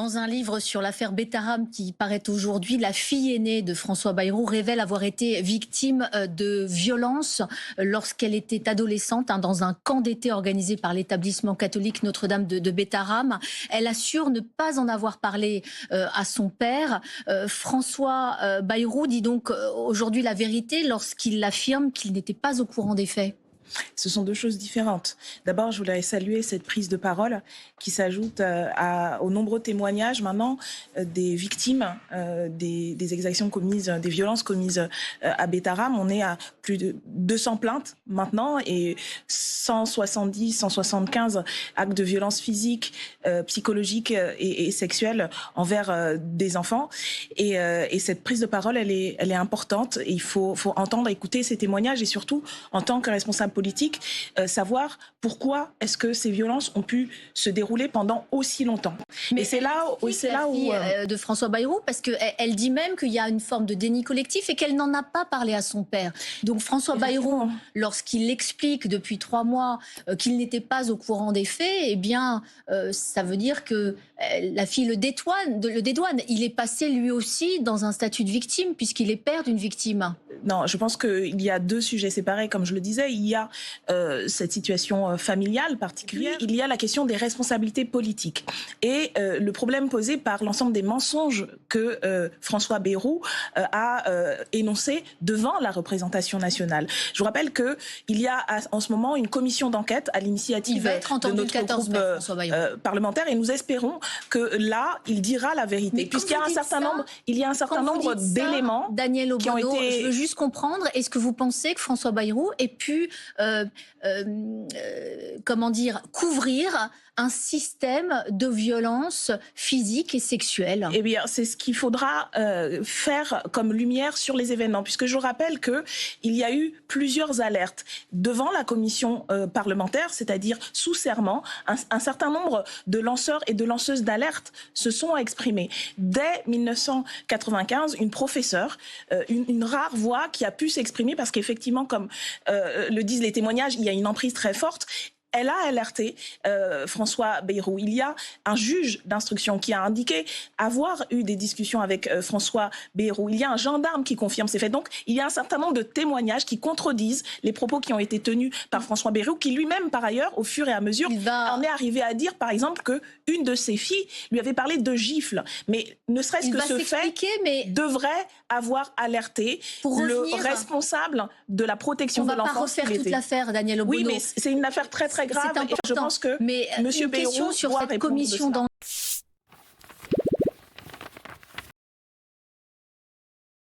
Dans un livre sur l'affaire Betaram qui paraît aujourd'hui, la fille aînée de François Bayrou révèle avoir été victime de violences lorsqu'elle était adolescente dans un camp d'été organisé par l'établissement catholique Notre-Dame de Betaram. Elle assure ne pas en avoir parlé à son père. François Bayrou dit donc aujourd'hui la vérité lorsqu'il affirme qu'il n'était pas au courant des faits. Ce sont deux choses différentes. D'abord, je voudrais saluer cette prise de parole qui s'ajoute aux nombreux témoignages maintenant des victimes des exactions commises, des violences commises à Betaram. On est à plus de 200 plaintes maintenant et 170, 175 actes de violence physique, psychologique et sexuelle envers des enfants. Et cette prise de parole, elle est importante. Et il faut entendre, écouter ces témoignages et surtout, en tant que responsable politique, savoir pourquoi est-ce que ces violences ont pu se dérouler pendant aussi longtemps. Mais et c'est là où de François Bayrou, parce qu'elle dit même qu'il y a une forme de déni collectif et qu'elle n'en a pas parlé à son père. Donc François Bayrou, lorsqu'il explique depuis 3 mois qu'il n'était pas au courant des faits, eh bien ça veut dire que la fille le dédouane. Il est passé lui aussi dans un statut de victime puisqu'il est père d'une victime. Non, je pense qu'il y a deux sujets séparés, comme je le disais. Il y a cette situation familiale particulière. Il y a la question des responsabilités politiques. Et le problème posé par l'ensemble des mensonges que François Bayrou a énoncés devant la représentation nationale. Je vous rappelle qu'il y a en ce moment une commission d'enquête à l'initiative de notre groupe parlementaire. Et nous espérons que là, il dira la vérité. Puisqu'il y a un certain nombre d'éléments Daniel qui ont Obono, été... Je veux juste comprendre, est-ce que vous pensez que François Bayrou ait pu couvrir un système de violence physique et sexuelle? Eh bien, c'est ce qu'il faudra faire comme lumière sur les événements, puisque je rappelle qu'il y a eu plusieurs alertes devant la commission parlementaire, c'est-à-dire sous serment. Un certain nombre de lanceurs et de lanceuses d'alerte se sont exprimés. Dès 1995, une professeure, une rare voix qui a pu s'exprimer, parce qu'effectivement, comme le disent les témoignages, il y a une emprise très forte. Elle a alerté François Bayrou. Il y a un juge d'instruction qui a indiqué avoir eu des discussions avec François Bayrou. Il y a un gendarme qui confirme ces faits. Donc, il y a un certain nombre de témoignages qui contredisent les propos qui ont été tenus par François Bayrou, qui lui-même, par ailleurs, au fur et à mesure, en est arrivé à dire, par exemple, qu'une de ses filles lui avait parlé de gifles. Mais ne serait-ce que ce fait devrait avoir alerté le responsable de la protection de l'enfance. On va pas refaire toute l'affaire, Daniel Obono. Oui, mais c'est une affaire très grave et je pense que M. Bayrou doit répondre de cela.